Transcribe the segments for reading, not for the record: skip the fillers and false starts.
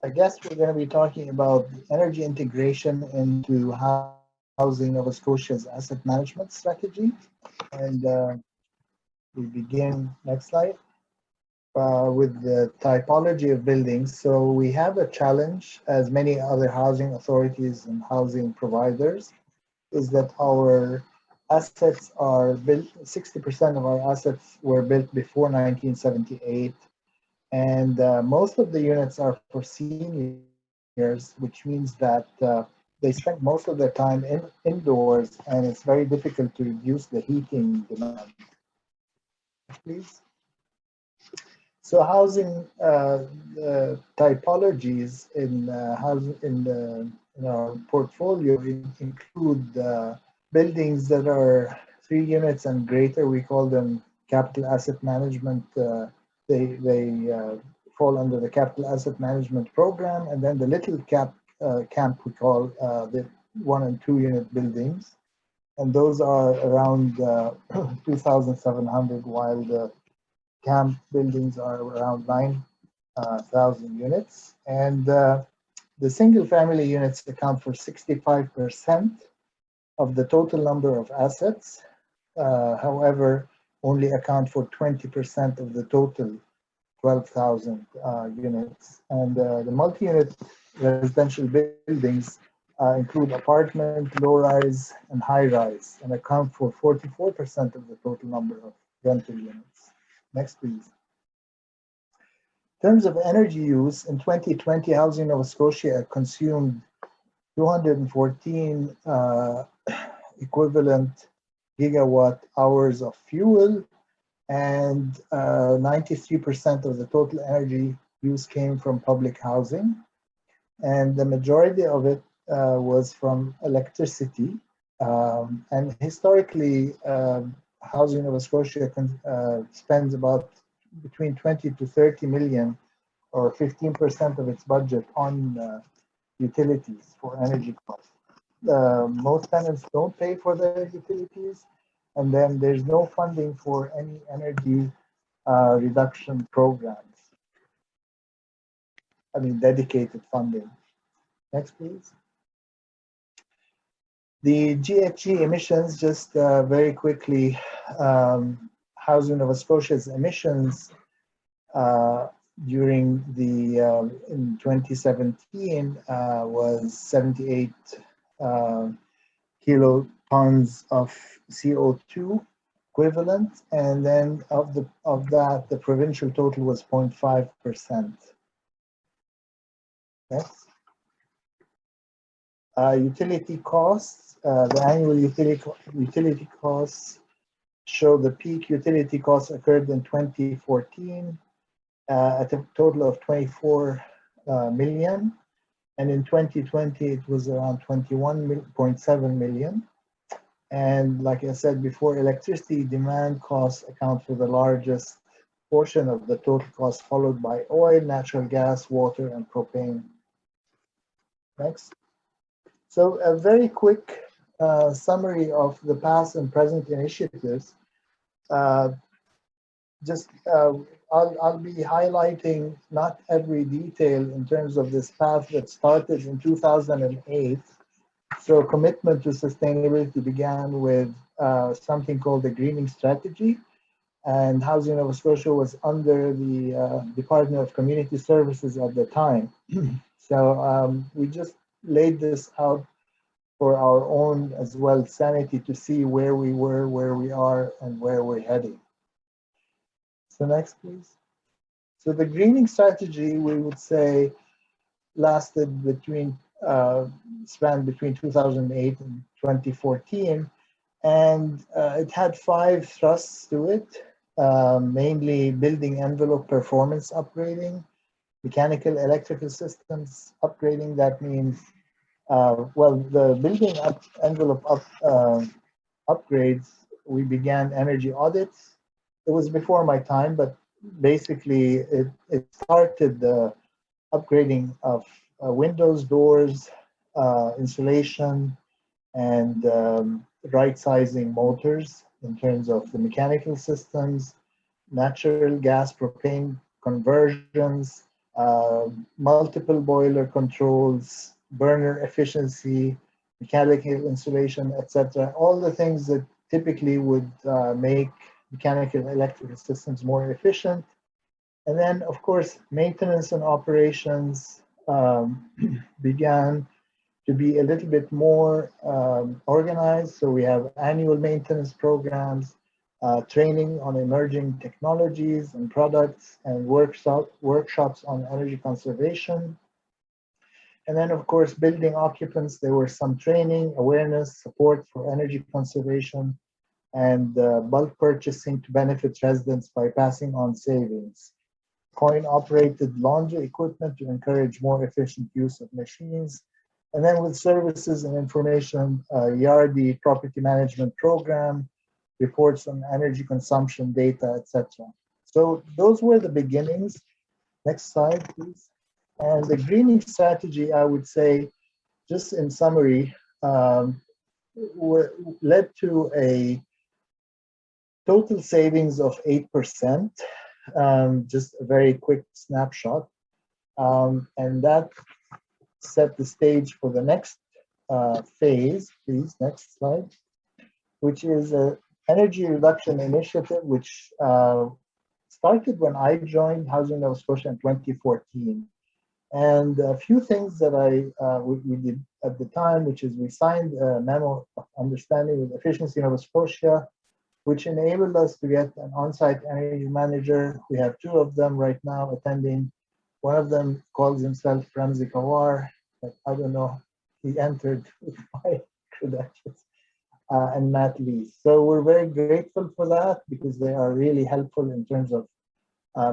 I guess we're going to be talking about energy integration into Housing Nova Scotia's asset management strategy. And we begin, next slide, with the typology of buildings. So we have a challenge, as many other housing authorities and housing providers, is that our assets are built, 60% of our assets were built before 1978. And most of the units are for seniors, which means that they spend most of their time indoors, and it's very difficult to reduce the heating demand. Please. So housing typologies in our portfolio include buildings that are 3 units and greater. We call them capital asset management. They fall under the capital asset management program, and then the little camp we call the 1 and 2 unit buildings, and those are around 2,700, while the camp buildings are around 9,000 units. And the single family units account for 65% of the total number of assets. However, only account for 20% of the total 12,000 units. And the multi-unit residential buildings include apartment, low-rise, and high-rise, and account for 44% of the total number of rental units. Next, please. In terms of energy use, in 2020, Housing Nova Scotia consumed 214 equivalent gigawatt hours of fuel, and 93% of the total energy use came from public housing, and the majority of it was from electricity. And historically, Housing Nova Scotia spends about between 20 to 30 million, or 15% of its budget, on utilities for energy costs. Most tenants don't pay for their utilities, and then there's no funding for any energy reduction programs. I mean, dedicated funding. Next, please. The GHG emissions, just very quickly, Housing Nova Scotia's emissions during the in 2017 was 78 kilotons of CO2 equivalent, and then of that, the provincial total was 0.5%. Next. Utility costs. The annual utility costs show the peak utility costs occurred in 2014 at a total of 24 million. And in 2020, it was around 21.7 million. And like I said before, electricity demand costs account for the largest portion of the total cost, followed by oil, natural gas, water, and propane. Next. So a very quick summary of the past and present initiatives. I'll be highlighting not every detail in terms of this path that started in 2008. So commitment to sustainability began with something called the Greening Strategy, and Housing Nova Scotia was under the Department of Community Services at the time. So we just laid this out for our own as well sanity to see where we were, where we are, and where we're heading. So next, please. So the greening strategy, we would say, lasted between, spanned between 2008 and 2014, and it had 5 thrusts to it, mainly building envelope performance upgrading, mechanical electrical systems upgrading. That means, well, the building envelope upgrades, we began energy audits. It was before my time, but basically it started the upgrading of windows, doors, insulation, and right-sizing motors in terms of the mechanical systems, natural gas, propane conversions, multiple boiler controls, burner efficiency, mechanical insulation, etc. All the things that typically would make mechanical electrical systems more efficient. And then, of course, maintenance and operations began to be a little bit more organized. So we have annual maintenance programs, training on emerging technologies and products, and workshops on energy conservation. And then, of course, building occupants, there was some training, awareness, support for energy conservation, and bulk purchasing to benefit residents by passing on savings. Coin-operated laundry equipment to encourage more efficient use of machines. And then with services and information, YARDI property management program, reports on energy consumption data, etc. So those were the beginnings. Next slide, please. And the greening strategy, I would say, just in summary, led to a total savings of 8%, just a very quick snapshot. And that set the stage for the next phase, please, next slide, which is an energy reduction initiative, which started when I joined Housing Nova Scotia in 2014. And a few things that we did at the time, which is we signed a memo of understanding with Efficiency Nova Scotia, which enabled us to get an on-site energy manager. We have two of them right now attending. One of them calls himself Ramzi Kawar, but I don't know, he entered with my credentials, and Matt Lee. So we're very grateful for that because they are really helpful in terms of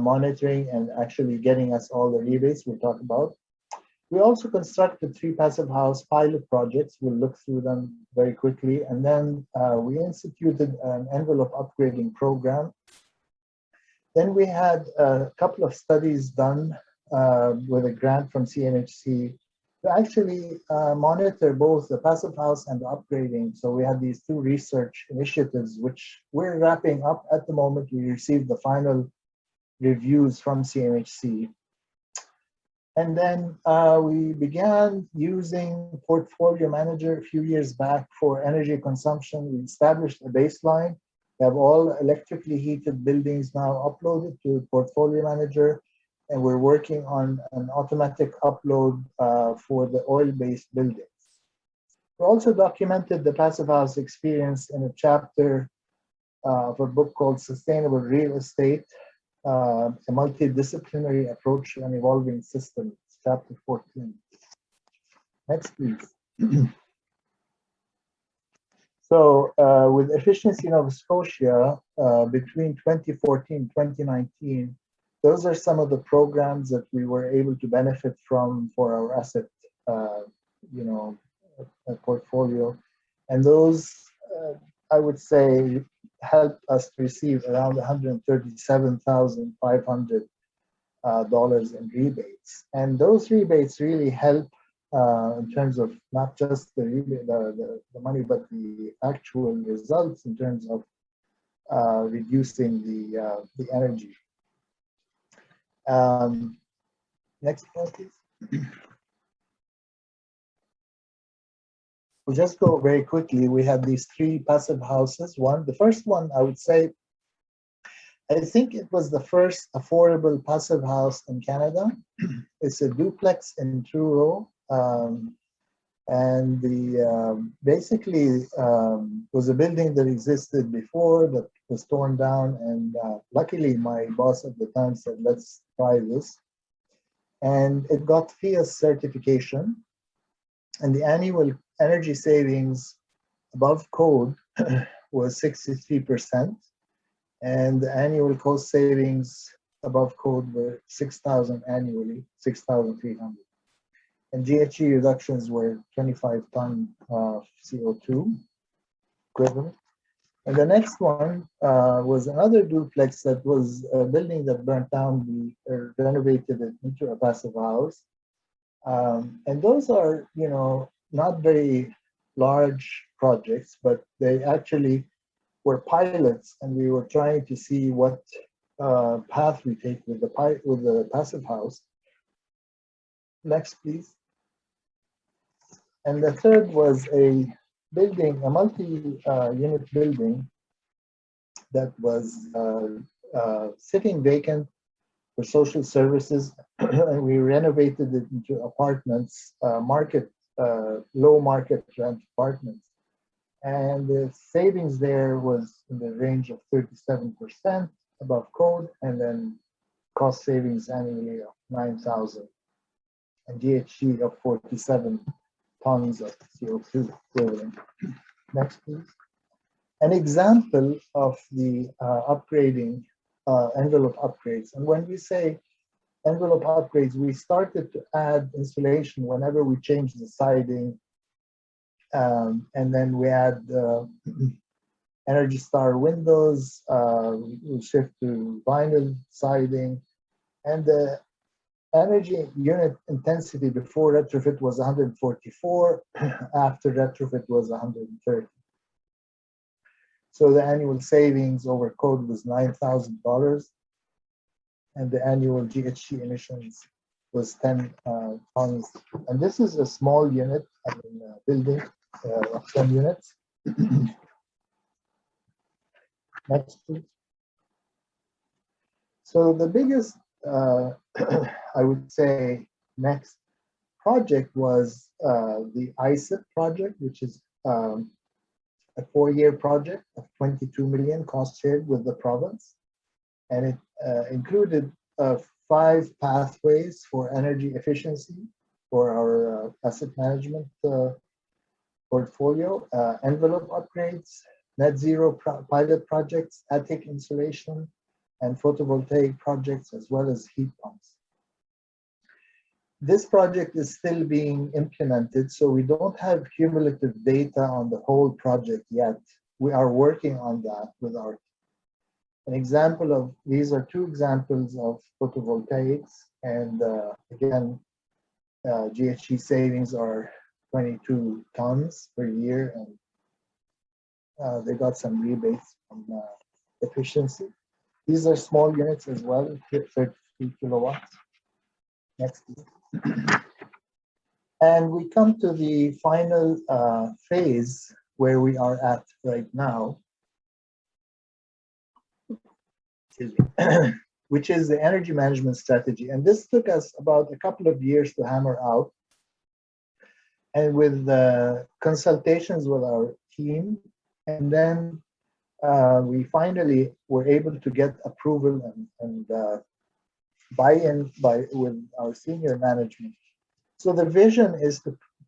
monitoring and actually getting us all the rebates we'll talk about. We also constructed 3 passive house pilot projects. We'll look through them very quickly. And then we instituted an envelope upgrading program. Then we had a couple of studies done with a grant from CNHC to actually monitor both the passive house and the upgrading. So we had these 2 research initiatives, which we're wrapping up at the moment. We received the final reviews from CNHC. And then we began using Portfolio Manager a few years back for energy consumption. We established a baseline. We have all electrically heated buildings now uploaded to Portfolio Manager, and we're working on an automatic upload for the oil-based buildings. We also documented the passive house experience in a chapter of a book called Sustainable Real Estate, a multidisciplinary approach to an evolving system, chapter 14. Next, please. So with Efficiency Nova Scotia, between 2014 and 2019, those are some of the programs that we were able to benefit from for our asset, portfolio. And those, I would say, helped us to receive around $137,500 in rebates. And those rebates really help in terms of not just the money, but the actual results in terms of reducing the energy. Next slide, please. We'll just go very quickly. We have these 3 passive houses. The first one, I would say, I think it was the first affordable passive house in Canada. It's a duplex in Truro. And basically was a building that existed before that was torn down. And luckily, my boss at the time said, let's try this. And it got FIAS certification. And the annual energy savings above code was 63%. And the annual cost savings above code were 6,000 annually, 6,300. And GHG reductions were 25 ton of CO2 equivalent. And the next one was another duplex that was a building that burnt down. We renovated it into a passive house. And those are, not very large projects, but they actually were pilots, and we were trying to see what path we take with the passive house. Next, please. And the third was a building, a multi-unit building that was sitting vacant for social services, and we renovated it into apartments, low market rent apartments. And the savings there was in the range of 37% above code, and then cost savings annually of 9,000, and GHG of 47 tons of CO2 equivalent. Next, please. An example of the upgrading, envelope upgrades. And when we say envelope upgrades, we started to add insulation whenever we change the siding, and then we add Energy Star windows, we shift to vinyl siding, and the energy unit intensity before retrofit was 144, after retrofit was 130. So the annual savings over code was $9,000, and the annual GHG emissions was 10 tons. And this is a small unit, I mean, building of 10 units. Next, please. So the biggest, I would say, next project was the ICIP project, which is a 4-year project of 22 million cost shared with the province. And it included 5 pathways for energy efficiency for our asset management portfolio, envelope upgrades, net zero pilot projects, attic insulation, and photovoltaic projects, as well as heat pumps. This project is still being implemented, so we don't have cumulative data on the whole project yet. We are working on that with our team. An example of, these are 2 examples of photovoltaics, and again, GHG savings are 22 tons per year, and they got some rebates from efficiency. These are small units as well, 33 kilowatts. Next, please. And we come to the final phase where we are at right now, which is the energy management strategy. And this took us about a couple of years to hammer out. And with consultations with our team, and then we finally were able to get approval and buy-in with our senior management. So the vision is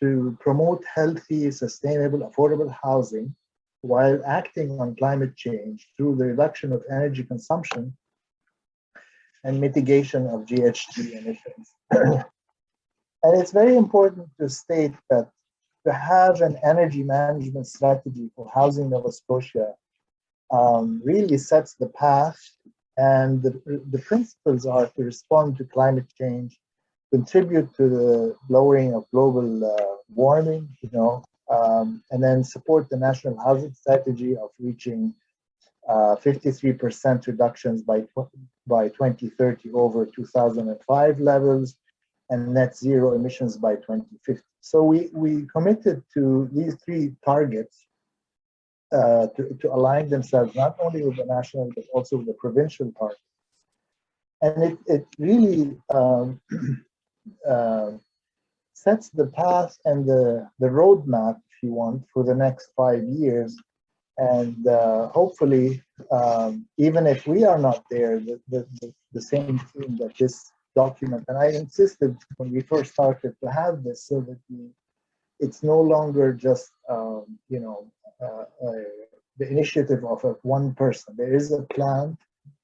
to promote healthy, sustainable, affordable housing while acting on climate change through the reduction of energy consumption and mitigation of GHG emissions. And it's very important to state that to have an energy management strategy for Housing Nova Scotia really sets the path, and the principles are to respond to climate change, contribute to the lowering of global warming, and then support the national housing strategy of reaching 53% reductions by 2030 over 2005 levels, and net zero emissions by 2050. So we committed to these 3 targets to align themselves not only with the national but also with the provincial targets. And it really sets the path and the roadmap, if you want, for the next 5 years. And hopefully, even if we are not there, the same team that this document, and I insisted when we first started to have this so that it's no longer just the initiative of one person. There is a plan,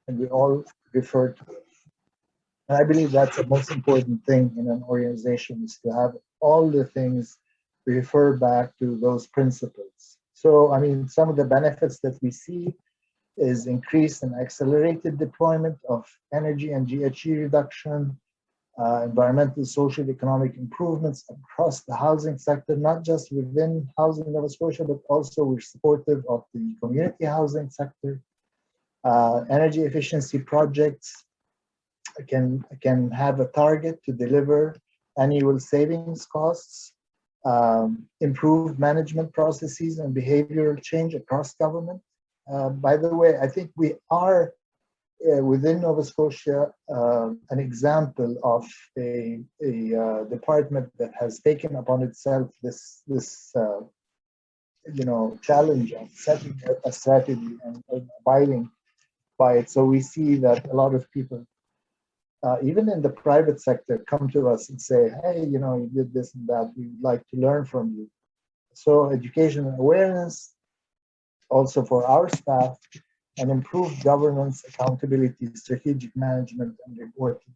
and we all refer to it. And I believe that's the most important thing in an organization, is to have all the things refer back to those principles. So, I mean, some of the benefits that we see is increased and accelerated deployment of energy and GHG reduction, environmental, social, economic improvements across the housing sector, not just within Housing Nova Scotia, but also we're supportive of the community housing sector. Energy efficiency projects can have a target to deliver annual savings costs, improved management processes and behavioral change across government. By the way, I think we are within Nova Scotia an example of a department that has taken upon itself this challenge of setting a strategy and abiding by it. So we see that a lot of people, even in the private sector, come to us and say, hey, you did this and that, we'd like to learn from you. So education and awareness, also for our staff, and improved governance, accountability, strategic management, and reporting.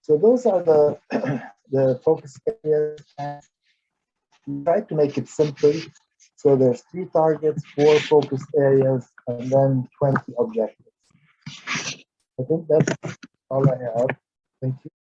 So those are the focus areas. And we try to make it simple. So there's 3 targets, 4 focus areas, and then 20 objectives. I think that's all I have. Thank you.